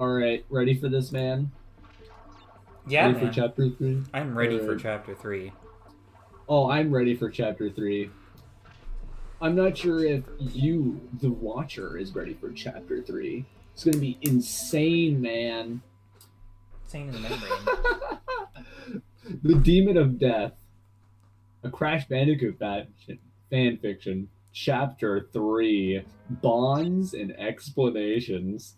Alright, ready for this, man? Yeah, Ready for man. chapter 3? I'm ready for Alright. chapter 3. Oh, I'm ready for chapter 3. I'm not sure if you, the watcher, is ready for chapter 3. It's gonna be insane, man. Sane in the membrane. The Demon of Death, a Crash Bandicoot fan fiction, chapter 3, Bonds and Explanations.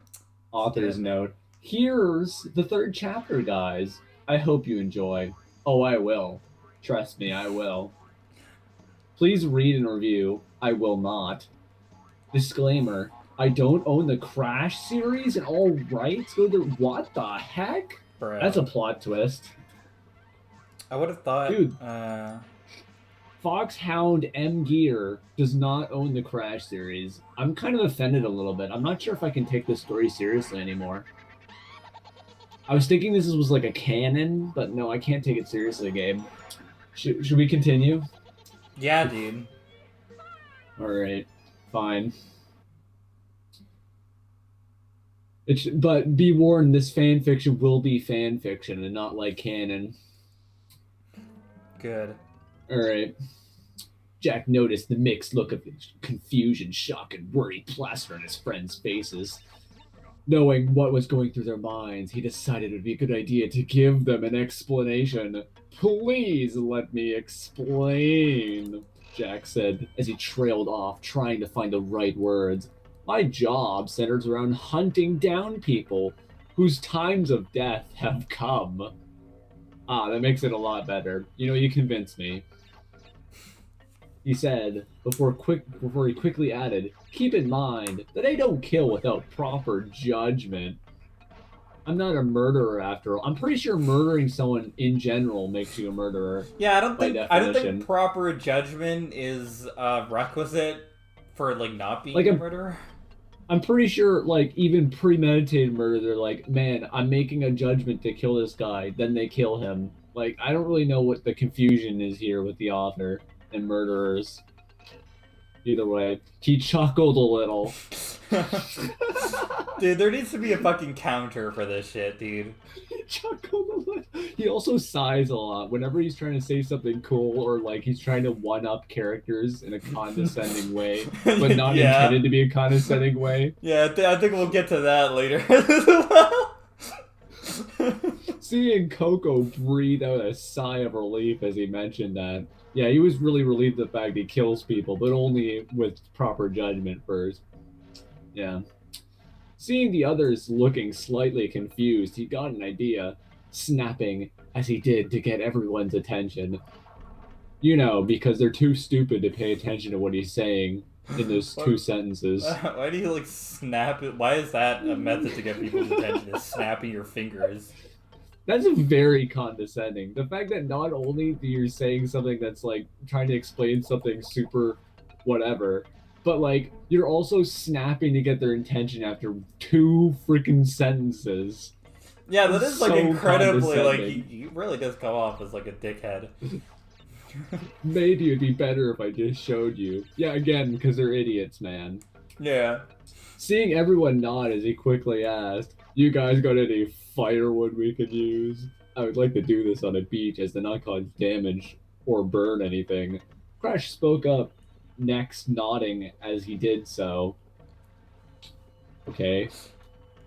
Let's do Author's it, man. note. Here's the third chapter, guys. I hope you enjoy. Oh, I will. Trust me, I will. Please read and review. I will not. Disclaimer. I don't own the Crash series and all rights go to... What the heck? That's a Bro. plot twist. I would have thought, Dude, Foxhound M Gear does not own the Crash series. I'm kind of offended a little bit. I'm not sure if I can take this story seriously anymore. I was thinking this was like a canon, but no, I can't take it seriously, game. Should we continue? yeah, dude. Alright, fine. But be warned, this fan fiction will be fan fiction and not like canon. Good. Alright. Jack noticed the mixed look of confusion, shock, and worry plastered on his friends' faces. Knowing what was going through their minds, he decided it would be a good idea to give them an explanation. Please let me explain, Jack said as he trailed off, trying to find the right words. My job centers around hunting down people whose times of death have come. Ah, that makes it a lot better. You convinced me. He said before he quickly added, keep in mind that I don't kill without proper judgment. I'm not a murderer after all. I'm pretty sure murdering someone in general makes you a murderer Yeah, I don't by think I don't think definition. proper judgment is requisite for like not Like being a murderer. I'm pretty sure like even premeditated murder, they're like, man, I'm making a judgment to kill this guy, then they kill him. Like I don't really know what the confusion is here with the author and murderers. Either way, he chuckled a little. Dude, there needs to be a fucking counter for this shit, dude. He chuckled a little. He also sighs a lot whenever he's trying to say something cool or like he's trying to one up characters in a condescending way, but not Yeah. intended to be a condescending way. Yeah, I think we'll get to that later as well. Seeing Coco breathe out a sigh of relief as he mentioned that. Yeah, he was really relieved the fact he kills people, but only with proper judgment first. Yeah. Seeing the others looking slightly confused, he got an idea, snapping as he did to get everyone's attention. Because they're too stupid to pay attention to what he's saying in those two sentences. Why do you like snap it? Why is that a method to get people's attention? Is snapping your fingers? That's very condescending. The fact that not only do you're saying something that's like trying to explain something super whatever, but like you're also snapping to get their attention after two freaking sentences. Yeah, that It's is like so incredibly like condescending. he really does come off as like a dickhead. Maybe it'd be better if I just showed you. Yeah, again, because they're idiots, man. Yeah. Seeing everyone nod as he quickly asked, you guys got any firewood we could use? I would like to do this on a beach as to not cause damage or burn anything. Crash spoke up, next nodding as he did so. Okay.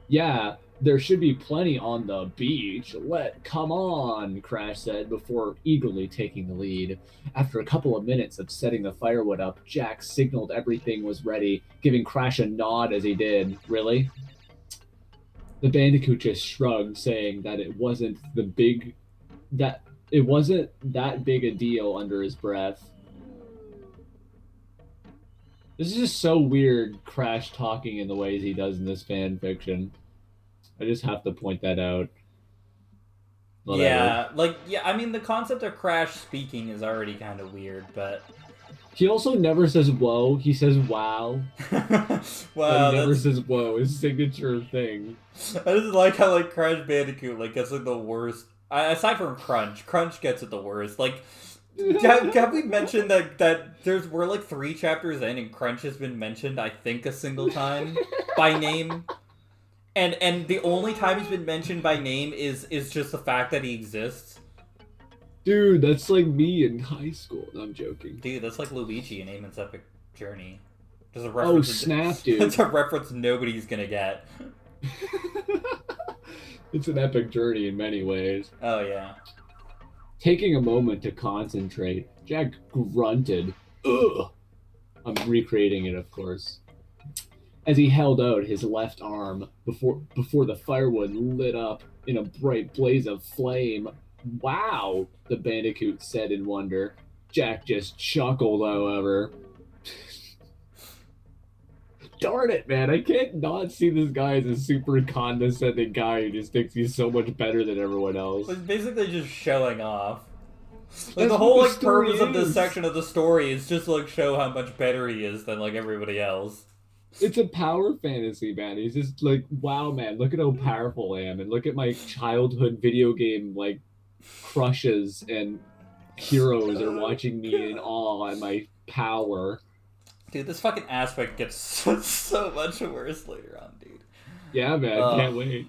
Yeah, there should be plenty on the beach. Come on, Crash said before eagerly taking the lead. After a couple of minutes of setting the firewood up, Jack signaled everything was ready, giving Crash a nod as he did. Really? The Bandicoot just shrugged, saying that it wasn't that big a deal under his breath. This is just so weird, Crash talking in the ways he does in this fan fiction. I just have to point that out. Whatever. Yeah, I mean the concept of Crash speaking is already kind of weird, but He also never says whoa, he says wow. But he wow, never that's says whoa, his signature thing. I just like how like Crash Bandicoot like gets like the worst. Aside from Crunch gets it the worst. Like, have we mentioned that we're like 3 chapters in and Crunch has been mentioned I think a single time by name, And the only time he's been mentioned by name is just the fact that he exists. Dude, that's like me in high school. No, I'm joking. Dude, that's like Luigi in Eamon's Epic Journey. Just a Oh, reference. snap, That's dude. a reference nobody's gonna get. It's an epic journey in many ways. Oh yeah. Taking a moment to concentrate, Jack grunted. Ugh! I'm recreating it, of course, as he held out his left arm before the firewood lit up in a bright blaze of flame. Wow, the bandicoot said in wonder. Jack just chuckled, however. Darn it, man. I can't not see this guy as a super condescending guy who just thinks he's so much better than everyone else. It's basically just showing off. Like the That's what whole the like story purpose of this is. section of the story is just to like show how much better he is than like everybody else. It's a power fantasy, man. He's just like, wow, man, look at how powerful I am. And look at my childhood video game, like, crushes and heroes are Oh watching me in god. awe at my power. Dude, this fucking aspect gets so much worse later on, dude. Yeah, man, Ugh. can't wait.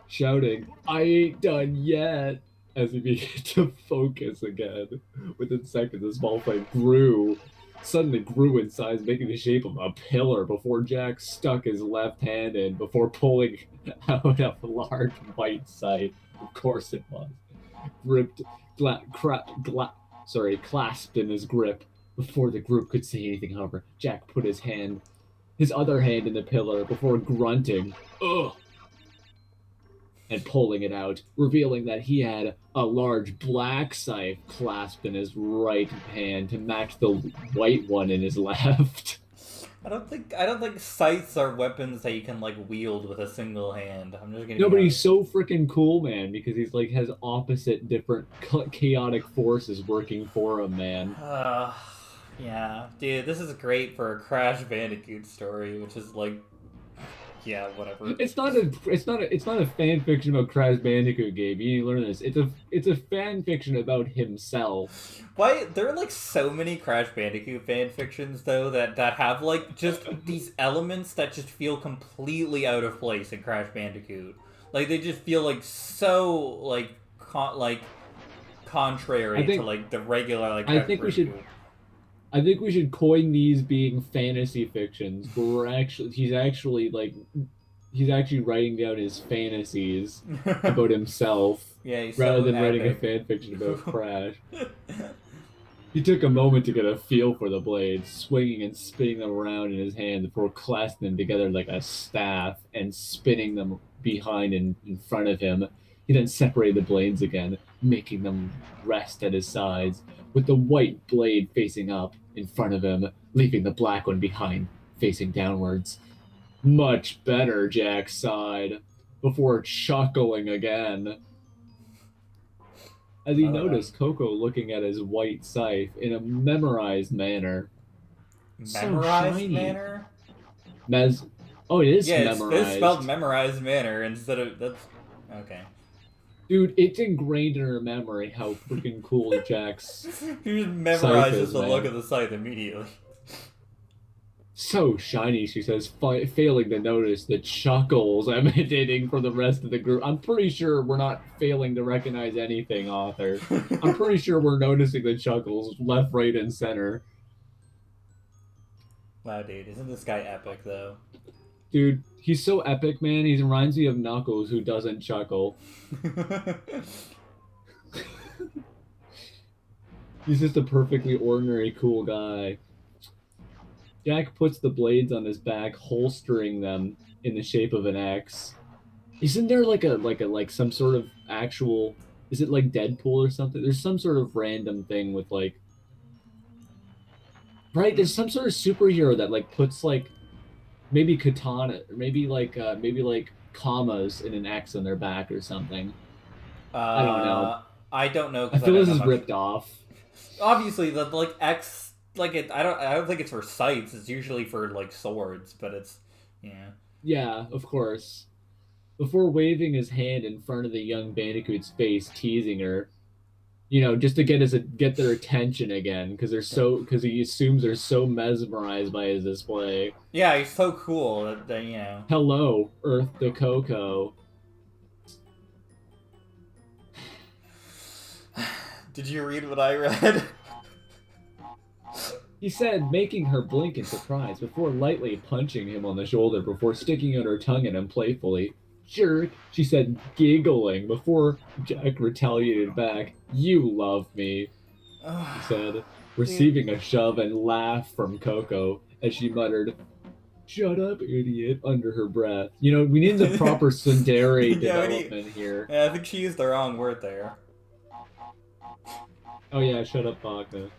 Shouting, I ain't done yet, as he began to focus again. Within seconds, the small flame suddenly grew in size, making the shape of a pillar before Jack stuck his left hand in before pulling out a large white sight. Of course it was. Gripped, clasped in his grip. Before the group could say anything, however, Jack put his other hand in the pillar before grunting, ugh, and pulling it out, revealing that he had a large black scythe clasped in his right hand to match the white one in his left. I don't think scythes are weapons that you can like wield with a single hand. I'm just gonna No, be but he's honest. so freaking cool, man, because he's like has opposite different chaotic forces working for him, man. Uh, yeah, dude, this is great for a Crash Bandicoot story, which is like, yeah, whatever. It's not a fan fiction about Crash Bandicoot game. You need to learn this. It's a fan fiction about himself. Why there are like so many Crash Bandicoot fan fictions though that have like just these elements that just feel completely out of place in Crash Bandicoot. Like they just feel like so like I contrary to think like the regular like I Crash think we should Bandicoot. I think we should coin these being fantasy fictions, where he's actually writing down his fantasies about himself Yeah, he's rather so than writing a epic. fan fiction about Crash. He took a moment to get a feel for the blades, swinging and spinning them around in his hand before clasping them together like a staff and spinning them behind and in front of him. He then separated the blades again, making them rest at his sides, with the white blade facing up in front of him, leaving the black one behind, facing downwards. Much better, Jack sighed, before chuckling again as he uh, noticed Coco looking at his white scythe in a memorized manner. So Memorized shiny. manner? Mez. Oh, it is Yeah, it's spelled memorized. memorized manner instead of that's okay. Dude, it's ingrained in her memory how freaking cool Jack's He just scythe memorizes is, the look man. of the scythe immediately. So shiny, she says, failing to notice the chuckles emanating from the rest of the group. I'm pretty sure we're not failing to recognize anything, author. I'm pretty sure we're noticing the chuckles left, right, and center. Wow, dude, isn't this guy epic though? Dude, he's so epic, man. He reminds me of Knuckles, who doesn't chuckle. He's just a perfectly ordinary, cool guy. Jack puts the blades on his back, holstering them in the shape of an X. Isn't there like some sort of actual? Is it like Deadpool or something? There's some sort of random thing with like right. Hmm? There's some sort of superhero that like puts like maybe katana, or maybe like commas in an X on their back or something. I don't know. I don't know I because I feel don't this know is much. ripped off. Obviously, the like X like it. I don't think it's for sights. It's usually for like swords, but it's yeah. Yeah, of course. Before waving his hand in front of the young bandicoot's face, teasing her. just to get their attention again, because he assumes they're so mesmerized by his display. Yeah, he's so cool that. Hello, Earth to Coco. Did you read what I read? He said, making her blink in surprise before lightly punching him on the shoulder before sticking out her tongue at him playfully. Jerk, she said, giggling before Jack retaliated back. You love me, he said, Dude. receiving a shove and laugh from Coco as she muttered, Shut up, idiot, under her breath. We need the proper tsundere Yeah, development here. yeah, I think she used the wrong word there. Oh yeah, shut up, Baka.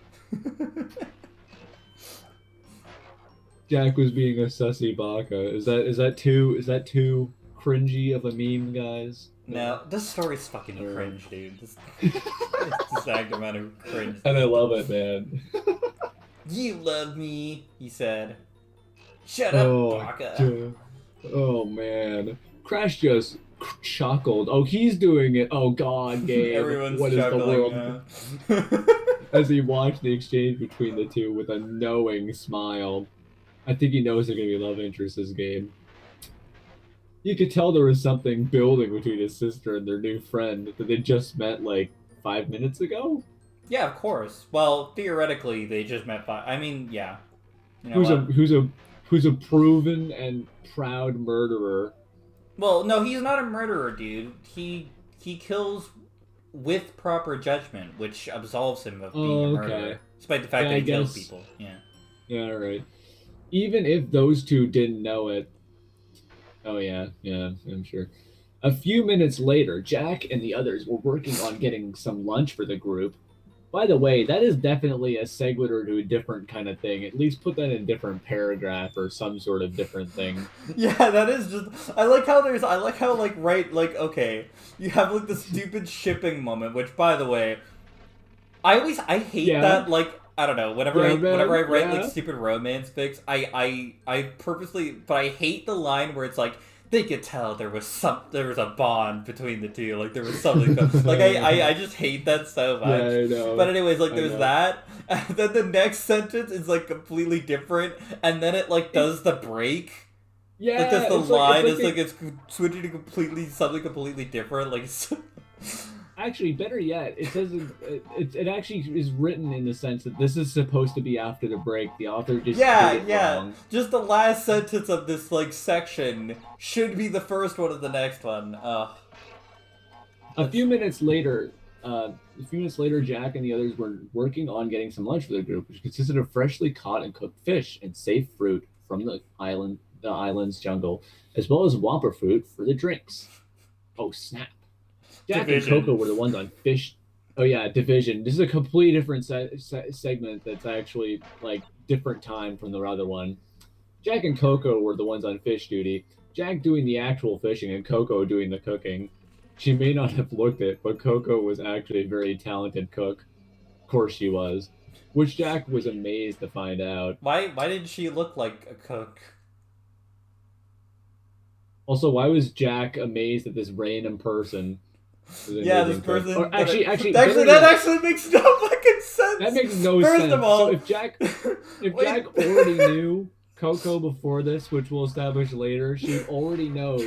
Jack was being a sussy Baka. Is that too cringy of a meme, guys? No, this story's fucking Alright. cringe, dude. This exact amount of cringe. And I love it, man. You love me, he said. Shut up, Oh, Baka. duh. Oh man. Crash just chuckled. Oh, he's doing it. Oh God, Gabe. Everyone's What is the chuckling world? now. As he watched the exchange between the two with a knowing smile. I think he knows they're gonna be love interests this game. You could tell there was something building between his sister and their new friend that they just met like 5 minutes ago. Yeah, of course. Well, theoretically, they just met five. I mean, yeah. You know Who's a what? who's a who's a proven and proud murderer. Well, no, he's not a murderer, dude. He kills with proper judgment, which absolves him of being a Oh, murderer, okay. despite the fact Yeah, that I he kills guess. people. Yeah. Yeah, all right. Even if those two didn't know it. Oh yeah, yeah, I'm sure. A few minutes later, Jack and the others were working on getting some lunch for the group. By the way, that is definitely a sequitur to a different kind of thing. At least put that in a different paragraph or some sort of different thing. Yeah, that is just. I like how okay, you have like the stupid shipping moment, which by the way, I hate Yeah, that I don't know. yeah, Whenever man, I write like yeah. stupid romance fics, I purposely, but I hate the line where it's like they could tell there was a bond between the two, like there was something I just hate that so Yeah, much. I But know. anyways, like I there's know. that, and then the next sentence is like completely different, and then it like It, does the break. Like there's yeah, the it's line like is they like it's switching to completely something completely different. actually better yet. It says it actually is written in the sense that this is supposed to be after the break. The author just did Yeah, it yeah. wrong. Just the last sentence of this like section should be the first one of the next one. A That's few minutes later, a few minutes later, Jack and the others were working on getting some lunch for the group, which consisted of freshly caught and cooked fish and safe fruit from the island's jungle, as well as wampa fruit for the drinks. Oh snap! Jack and Coco division. were the ones on fish. Oh yeah, division. This is a completely different segment that's actually like different time from the other one. Jack and Coco were the ones on fish duty. Jack doing the actual fishing and Coco doing the cooking. She may not have looked it, but Coco was actually a very talented cook. Of course she was. Which Jack was amazed to find out. Why did she look like a cook? Also, why was Jack amazed that this random person was an Yeah, this amazing cook? Or person actually, actually better that yet, actually makes no fucking that sense. makes no First of sense. So all, if Jack wait. already knew Coco before this, which we'll establish later, she would already know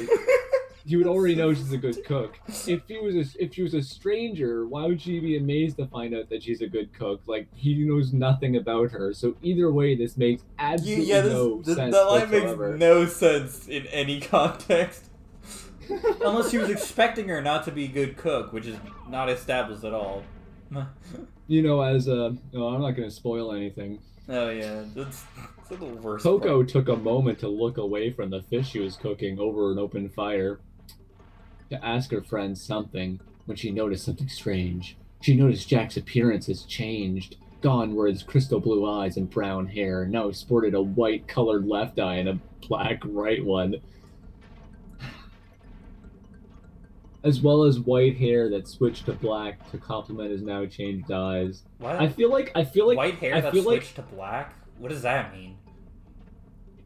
she's a good cook. If she was a stranger, why would she be amazed to find out that she's a good cook? Like he knows nothing about her. So either way, this makes Yeah, absolutely no that sense line makes whatsoever. no sense in any context. Unless he was expecting her not to be a good cook, which is not established at all. As no, I'm not going to spoil anything. Oh yeah, that's the worst part. Coco took a moment to look away from the fish she was cooking over an open fire to ask her friend something when she noticed something strange. She noticed Jack's appearance has changed. Gone were his crystal blue eyes and brown hair. Now he sported a white colored left eye and a black right one, as well as white hair that switched to black to complement his now changed eyes. I What? feel like I feel like White hair I that feel like switched to black? What does that mean?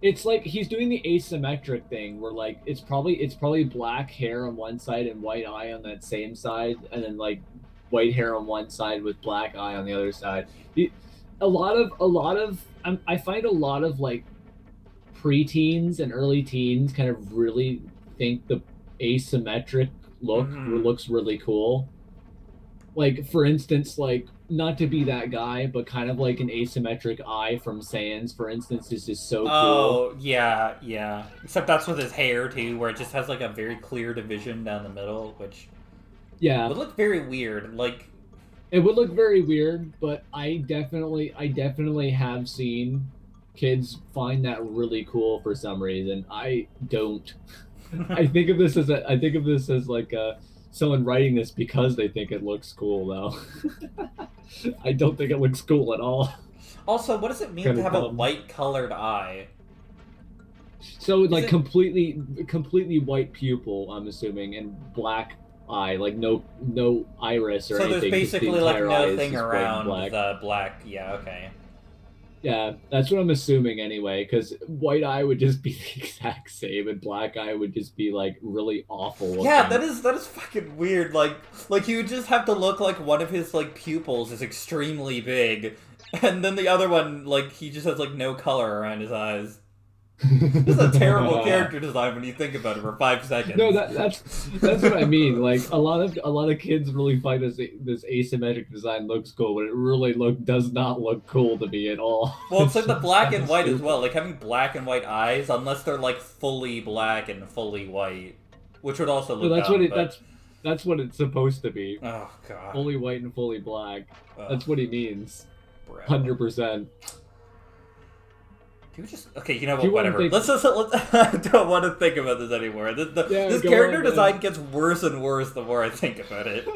it's like he's doing the asymmetric thing where like it's probably black hair on one side and white eye on that same side, and then like white hair on one side with black eye on the other side. A lot of I find a lot of like preteens and early teens kind of really think the asymmetric look Mm-hmm. looks really cool. Like for instance, like not to be that guy, but kind of like an asymmetric eye from Sans, for instance, is just so cool. Oh, yeah, yeah. Except that's with his hair, too, where it just has, like, a very clear division down the middle, which Yeah, would look very weird. Like, it would look very weird, but I definitely have seen kids find that really cool for some reason. I don't. I think of this as like someone writing this because they think it looks cool though. I don't think it looks cool at all. also, what does it mean Kind to of have a dumb. white colored eye? So Is like it. completely white pupil, I'm assuming, and black eye, like no iris or So there's anything. Just the basically, like, entire eye is nothing just white and around black. the black. Yeah, okay. Yeah, that's what I'm assuming anyway, because white eye would just be the exact same, and black eye would just be like really awful Yeah, looking. that is fucking weird. Like he would just have to look like one of his like pupils is extremely big, and then the other one like he just has like no color around his eyes. This is a terrible No, character design when you think about it for 5 seconds. that's what I mean. Like a lot of kids really find this asymmetric design looks cool, but it really does not look cool to me at all. Well, it's It's like the just black kind and of white as stupid. well. Like having black and white eyes, unless they're like fully black and fully white, which would also No, look dumb. But that's what it's supposed to be. oh god, Fully white and fully black. ugh, That's what he means. bro. 100%. Do you just okay? You know Do you what? want to Whatever. think? Let's. I don't want to think about this anymore. Yeah, This go character on then. design gets worse and worse the more I think about it.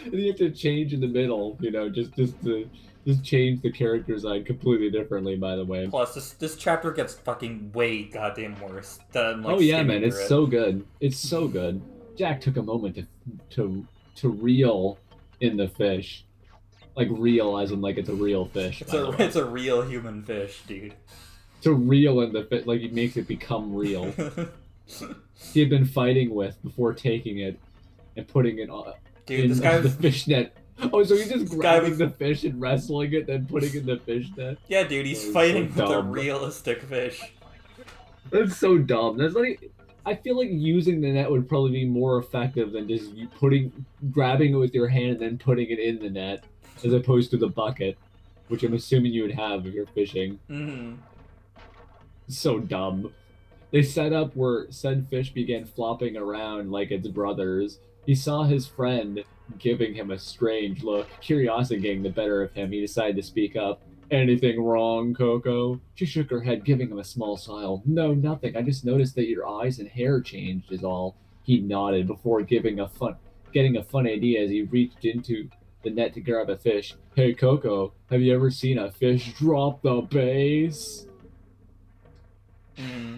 And you have to change in the middle, just change the character design completely differently. By the way. Plus, this chapter gets fucking way goddamn worse than like Oh yeah, man, skimming it's through it. so good. It's so good. Jack took a moment to reel in the fish, like reel as in like it's a real fish. By the way, It's a real human fish, dude. to reel in the fish, like he makes it become real. He had been fighting with before taking it and putting it Dude, in the fish net. Oh, so he's just this guy grabbing was the fish and wrestling it, then putting it in the fish net. yeah, dude, he's Oh, it's so fighting with a dumb. realistic fish. That's so dumb. That's like I feel like using the net would probably be more effective than just you grabbing it with your hand and then putting it in the net, as opposed to the bucket, which I'm assuming you would have if you're fishing. Mm-hmm. It's so dumb. They set up where said fish began flopping around like its brothers. He saw his friend giving him a strange look. Curiosity getting the better of him, he decided to speak up. Anything wrong, Coco? She shook her head, giving him a small smile. No, nothing. I just noticed that your eyes and hair changed, is all. He nodded before getting a fun idea as he reached into the net to grab a fish. Hey, Coco, have you ever seen a fish drop the base? Mm-hmm.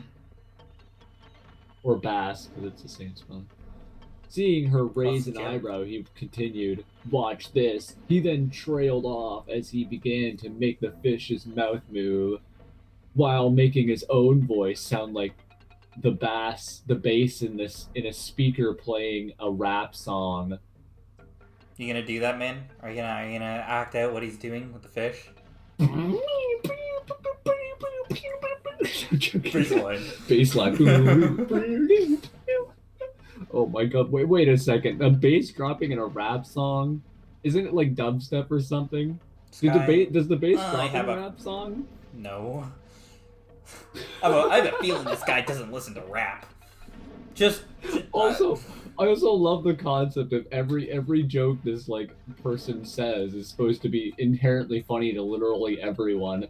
Or bass, because it's the same spell. Seeing her raise Plus an jelly. eyebrow, he continued, Watch this. He then trailed off as he began to make the fish's mouth move, while making his own voice sound like the bass in a speaker playing a rap song. You gonna do that, man? Are you gonna act out what he's doing with the fish? Baseline. Baseline. Oh my god! Wait a second. A bass dropping in a rap song? Isn't it like dubstep or something? Sky. Does the bass I drop in have a a rap song? no. I have a feeling this guy doesn't listen to rap. Just Also, I also love the concept of every joke this like person says is supposed to be inherently funny to literally everyone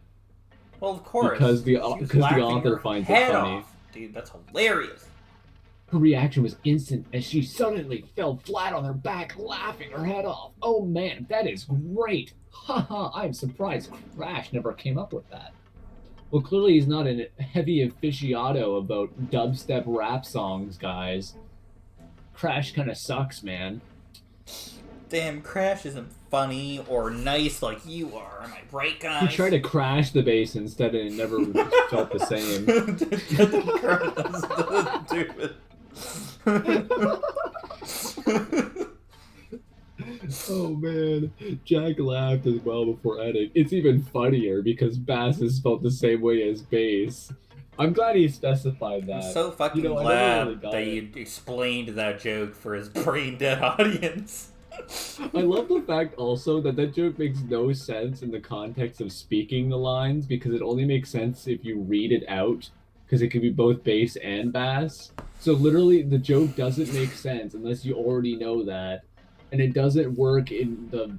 well, of course. She was because the laughing author her finds it head funny. off, dude. That's hilarious. Her reaction was instant as she suddenly fell flat on her back, laughing her head off. Oh man, that is great! Haha, I'm surprised Crash never came up with that. Well, clearly he's not a heavy aficionado about dubstep rap songs, guys. Crash kind of sucks, man. Damn, Crash isn't funny or nice like you are. Am I right, He guys? tried to crash the base instead, and it never felt the same. Crash doesn't do it. Jack laughed as well before adding, "It's even funnier because bass is spelled the same way as bass." I'm glad he specified I'm that. so fucking I never really glad that got it. you explained that joke for his brain dead audience. I love the fact also that that joke makes no sense in the context of speaking the lines because it only makes sense if you read it out because it could be both bass and bass. So literally the joke doesn't make sense unless you already know that. And it doesn't work in the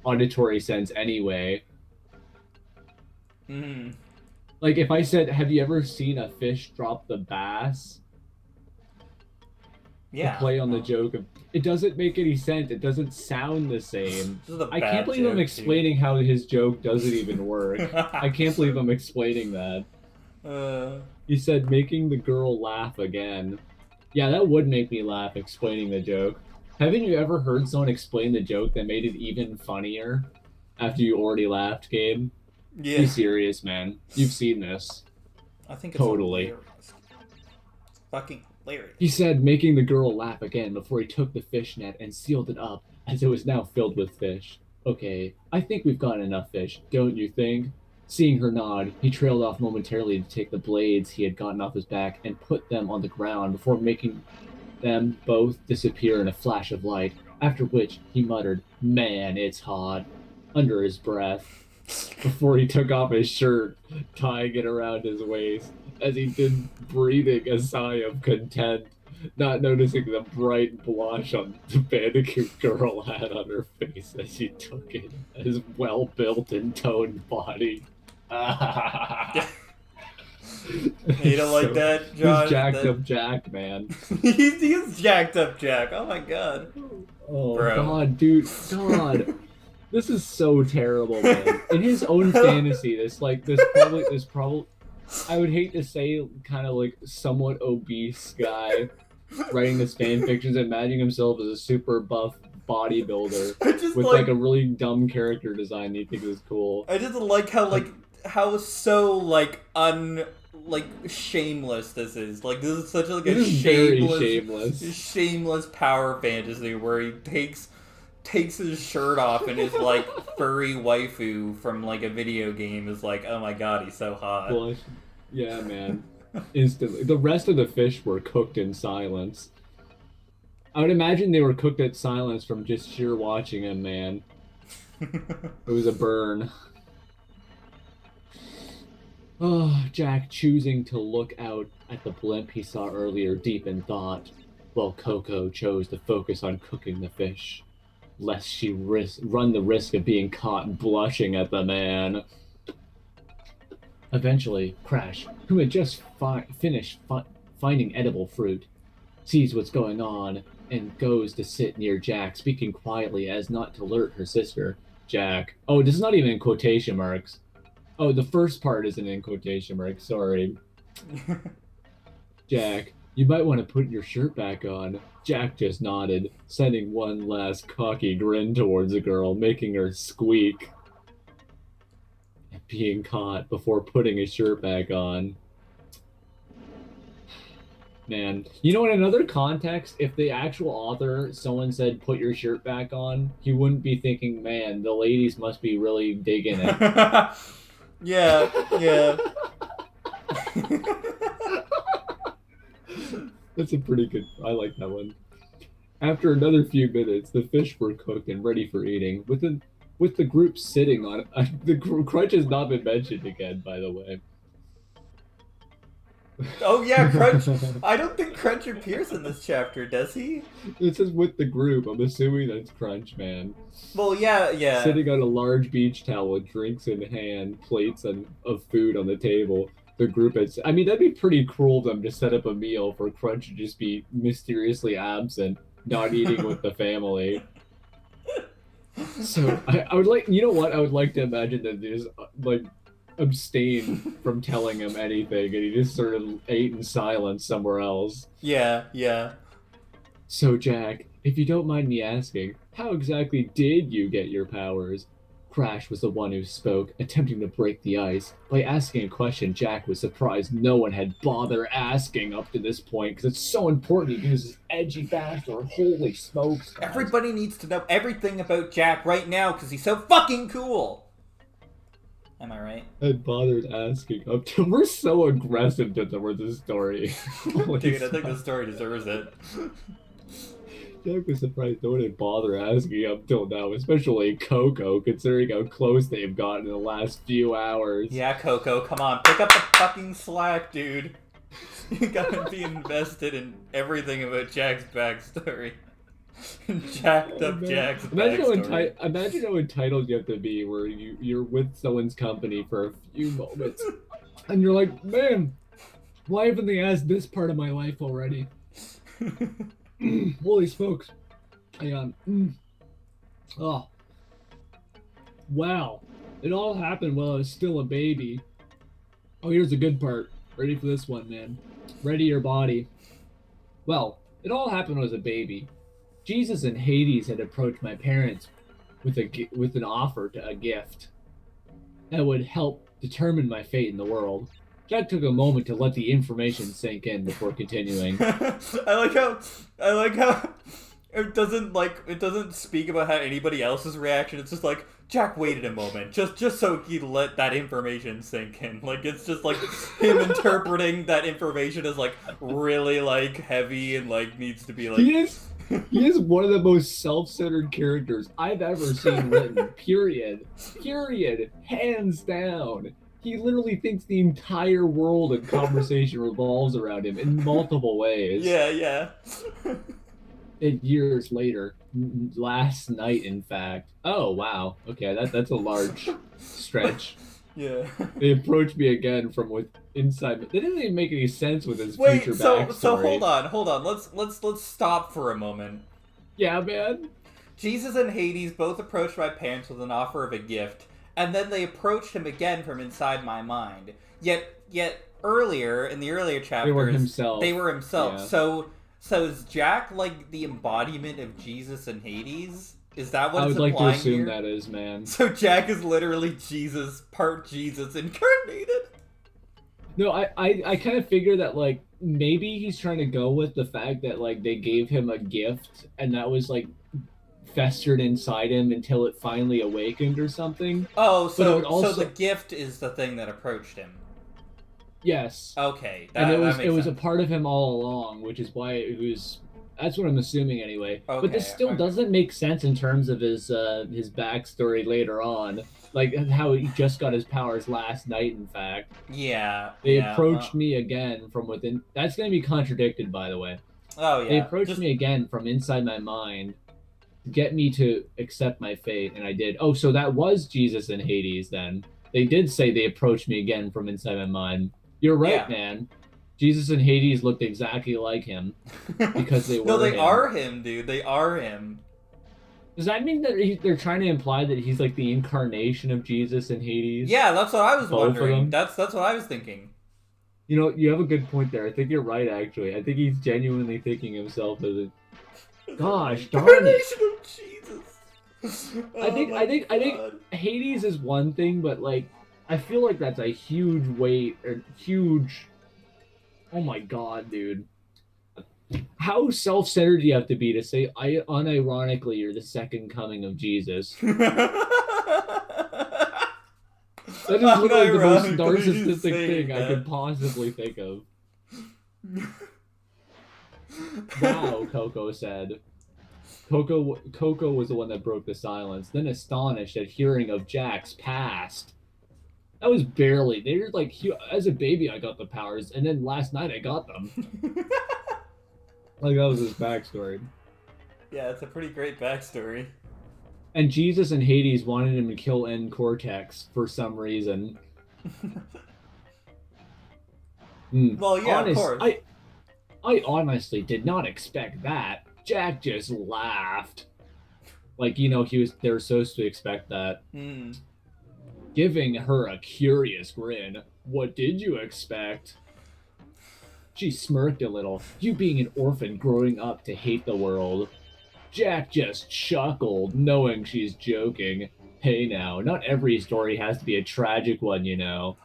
auditory sense anyway. Mm, Like if I said, "Have you ever seen a fish drop the bass?" to yeah. play on the joke of it doesn't make any sense. It doesn't sound the same. This is a I can't bad believe I'm joke, too. explaining how his joke doesn't even work. I can't believe I'm explaining that. uh, He said making the girl laugh again. Yeah, that would make me laugh explaining the joke. Haven't you ever heard someone explain the joke that made it even funnier after you already laughed, Gabe? Be yeah. serious, man. You've seen this. I think it's Totally. hilarious. It's fucking He hilarious. said, making the girl laugh again before he took the fish net and sealed it up, as it was now filled with fish. Okay, I think we've got enough fish, don't you think? Seeing her nod, he trailed off momentarily to take the blades he had gotten off his back and put them on the ground before making them both disappear in a flash of light, after which he muttered, "Man, it's hot," under his breath before he took off his shirt, tying it around his waist, as he did breathing a sigh of content, not noticing the bright blush on the Bandicoot girl had on her face as she took in his well built and toned body. You don't like So that, this Josh? jacked That up Jack, man. he's jacked up, Jack. Oh my god, Oh bro. God, dude, God, this is so terrible, man. In his own fantasy, this probably I would hate to say kind of like somewhat obese guy writing this fan fictions, imagining himself as a super buff bodybuilder I just with like like a really dumb character design that he thinks is cool. I just like how Like how so like shameless this is. Like this is such like this a is very shameless. shameless power fantasy where he takes his shirt off and his like furry waifu from like a video game is like, oh my god, he's so hot. Blush. Yeah, man. Instantly. The rest of the fish were cooked in silence. I would imagine they were cooked at silence from just sheer watching him, man. It was a burn. Oh, Jack choosing to look out at the blimp he saw earlier deep in thought, while Coco chose to focus on cooking the fish, lest she run the risk of being caught blushing at the man. Eventually, Crash, who had just finished finding edible fruit, sees what's going on and goes to sit near Jack, speaking quietly as not to alert her sister. Jack. Oh, this is not even in quotation marks. Oh, the first part isn't in quotation marks. Sorry. Jack, you might want to put your shirt back on. Jack just nodded, sending one last cocky grin towards the girl, making her squeak at being caught before putting his shirt back on. Man, in another context, if the actual author, someone said, "Put your shirt back on," he wouldn't be thinking, "Man, the ladies must be really digging it." Yeah, yeah. That's a pretty good. I like that one. After another few minutes, the fish were cooked and ready for eating. With the group sitting on it, the crunch has not been mentioned again, by the way. Oh yeah, Crunch. I don't think Crunch appears in this chapter, does he? It says with the group. I'm assuming that's Crunch, man. Well, yeah, yeah. Sitting on a large beach towel with drinks in hand, of food on the table. The group has. I mean, that'd be pretty cruel of them to set up a meal for Crunch to just be mysteriously absent, not eating with the family. So I would like, what? I would like to imagine that they just like abstained from telling him anything, and he just sort of ate in silence somewhere else. Yeah, yeah. So Jack, if you don't mind me asking, how exactly did you get your powers? Crash was the one who spoke, attempting to break the ice. By asking a question, Jack was surprised no one had bothered asking up to this point because it's so important. He uses edgy bastard. Holy smokes, guys. Everybody needs to know everything about Jack right now because he's so fucking cool. Am I right? Had bothered asking up to. We're so aggressive towards this story. Dude, I think the story deserves it. Jack was surprised no one had bothered asking up till now, especially Coco, considering how close they've gotten in the last few hours. Yeah, Coco, come on, pick up the fucking slack, dude. You gotta be invested in everything about Jack's backstory. Jacked up Jack's backstory. Imagine how entitled you have to be where you're with someone's company for a few moments and you're like, man, why haven't they asked this part of my life already? Holy smokes. Oh. Wow. It all happened while I was still a baby. Oh, here's the good part. Ready for this one, man. Ready your body. Well, it all happened when I was a baby. Jesus and Hades had approached my parents with an offer to a gift that would help determine my fate in the world. Jack took a moment to let the information sink in before continuing. I like how it doesn't speak about how anybody else's reaction. It's just like Jack waited a moment, just so he'd let that information sink in. Like it's just like him interpreting that information as like really like heavy and like needs to be like. He is one of the most self-centered characters I've ever seen written. Period. Hands down. He literally thinks the entire world and conversation revolves around him in multiple ways. Yeah. And years later, last night, in fact. Oh wow. Okay, that's a large stretch. Yeah. They approached me again from inside. That doesn't even make any sense with his future backstory. So hold on. Let's stop for a moment. Yeah, man. Jesus and Hades both approached my parents with an offer of a gift. And then they approached him again from inside my mind. Yet earlier, in the earlier chapters, they were himself. Yeah. So is Jack like the embodiment of Jesus and Hades? Is that what it's implying here? I would like to assume here? that is, man. So Jack is literally Jesus, part Jesus incarnated? No, I kind of figure that, like, maybe he's trying to go with the fact that, like, they gave him a gift, and that was, like, festered inside him until it finally awakened or something. Oh, so the gift is the thing that approached him. Yes. Okay. It was a part of him all along, which is why it was. That's what I'm assuming anyway. Okay, but this still doesn't make sense in terms of his backstory later on, like how he just got his powers last night. In fact. Yeah. They approached me again from within. That's going to be contradicted, by the way. Oh yeah. They approached me again from inside my mind. Get me to accept my fate, and I did. Oh, so that was Jesus and Hades then. They did say they approached me again from inside my mind. You're right, man. Jesus and Hades looked exactly like him because they were. No, they are him, dude. They are him. Does that mean that they're trying to imply that he's like the incarnation of Jesus and Hades? Yeah, that's what I was wondering. That's what I was thinking. You know, you have a good point there. I think you're right, actually. I think he's genuinely thinking himself as a. Gosh darn it! Jesus. I think Hades is one thing, but like I feel like that's a huge weight or huge. Oh my god, dude! How self-centered do you have to be to say, unironically, you're the second coming of Jesus? That is literally the most narcissistic thing I could possibly think of. Wow, Coco said. Coco was the one that broke the silence, then astonished at hearing of Jack's past. That was barely. They were like, as a baby, I got the powers, and then last night I got them. Like, that was his backstory. Yeah, it's a pretty great backstory. And Jesus and Hades wanted him to kill N Cortex for some reason. Well, yeah, of course. I honestly did not expect that. Jack just laughed. Like, you know, they were supposed to expect that. Giving her a curious grin. What did you expect? She smirked a little. You being an orphan growing up to hate the world. Jack just chuckled, knowing she's joking. Hey now, not every story has to be a tragic one, you know.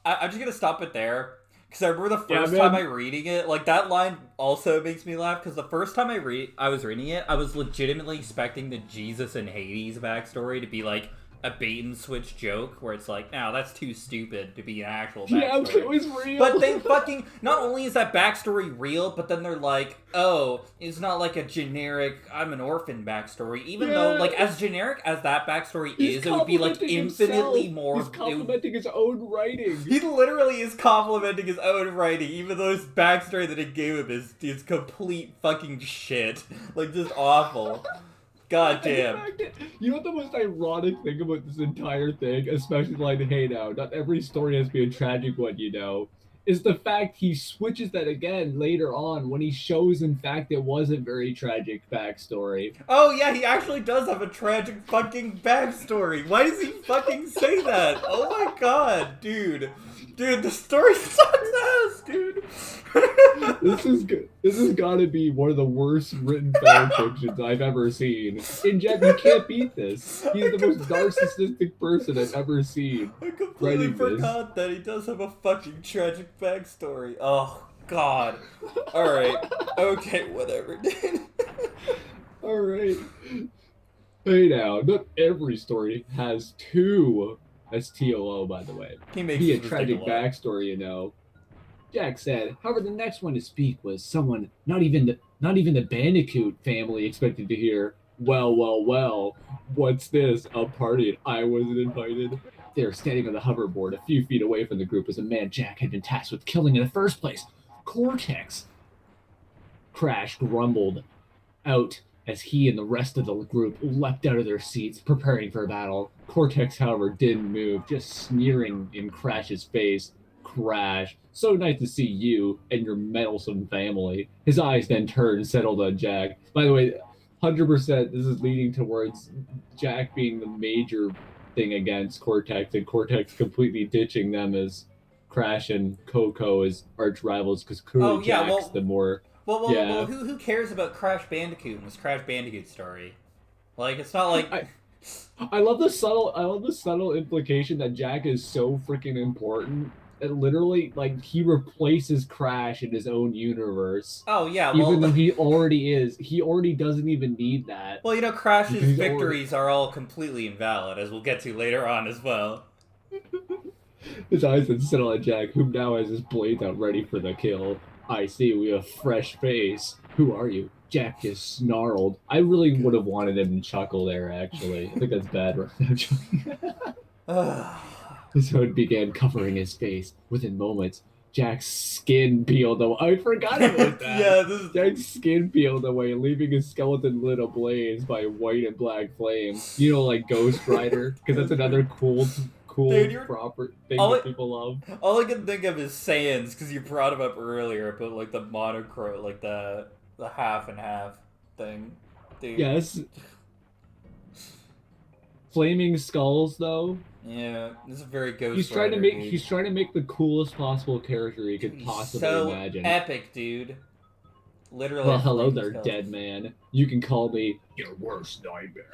I'm just gonna stop it there because I remember the Yeah, first time I man. reading it, like that line also makes me laugh because the first time I was reading it, I was legitimately expecting the Jesus and Hades backstory to be like a bait and switch joke where it's like, no, that's too stupid to be an actual Yeah, it backstory. was But real. they fucking not only is that backstory real, but then they're like, oh, it's not like a generic I'm an orphan backstory. Even though, Yeah, like, as generic as that backstory he's is, it would be like complimenting himself. infinitely He's more. complimenting his own writing. He literally is complimenting his own writing, even though his backstory that it gave him is complete fucking shit. Like, just awful. God And the damn. fact that, you know what the most ironic thing about this entire thing, especially like, hey now, not every story has to be a tragic one, you know, is the fact he switches that again later on when he shows, in fact, it wasn't very tragic backstory. Oh, yeah, he actually does have a tragic fucking backstory. Why does he fucking say that? Oh my god, dude. Dude, the story sucks ass, dude. This is good. This has got to be one of the worst written fan fictions I've ever seen. In Jack, you can't beat this. He's the most narcissistic person I've ever seen I completely writing this. forgot that he does have a fucking tragic backstory. Oh, God. Alright. Okay, whatever, dude. All right. Hey now, not every story has two. That's TOO, by the way. He makes Be his a mistake a tragic lot. backstory, you know. Jack said. However, the next one to speak was someone not even the Bandicoot family expected to hear. Well, well, well. What's this? A party and I wasn't invited. They were standing on the hoverboard a few feet away from the group as a man Jack had been tasked with killing in the first place. Cortex. Crash grumbled out as he and the rest of the group leapt out of their seats, preparing for battle. Cortex, however, didn't move, just sneering in Crash's face. Crash, so nice to see you and your meddlesome family. His eyes then turned, settled on Jack. By the way, 100% this is leading towards Jack being the major thing against Cortex, and Cortex completely ditching them as Crash and Coco as arch rivals because clearly Oh, yeah, Jack's the more. Yeah, who cares about Crash Bandicoot and this Crash Bandicoot story? Like, it's not like. I I love the subtle implication that Jack is so freaking important that literally like he replaces Crash in his own universe. Oh, yeah, Even though he already doesn't even need that Well, because Crash's he's already victories are all completely invalid, as we'll get to later on as well. his eyes then settle on Jack, whom now has his blades out ready for the kill. I see we have fresh face. Who are you? Jack just snarled. I really would have wanted him to chuckle there, actually. I think that's bad right now. His hood began covering his face. Within moments, Jack's skin peeled away. I forgot about that. Yeah, this is. Jack's skin peeled away, leaving his skeleton lit ablaze by white and black flame. You know, like Ghost Rider, because that's another Dude, cool you're. proper thing All that I, people love. all I can think of is Saiyans, because you brought him up earlier, but like the monochrome, like the half and half thing. Dude. Yes, flaming skulls though. Yeah, this is very Ghost He's trying to Rider, make dude. he's trying to make the coolest possible character he Dude, could he's possibly so imagine. epic, dude. Literally Well, a hello flaming there, skull. dead man. You can call me your worst nightmare.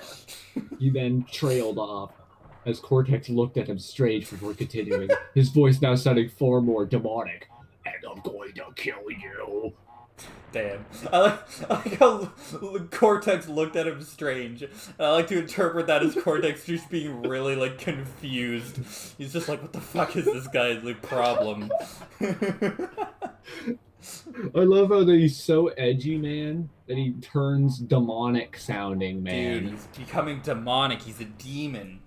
He then trailed off as Cortex looked at him strange before continuing, his voice now sounding far more demonic. And I'm going to kill you. Damn. I like how Cortex looked at him strange. And I like to interpret that as Cortex just being really, like, confused. He's just like, what the fuck is this guy's like, problem? I love how that he's so edgy, man, that he turns demonic sounding, Dude, man. he's becoming demonic. He's a demon.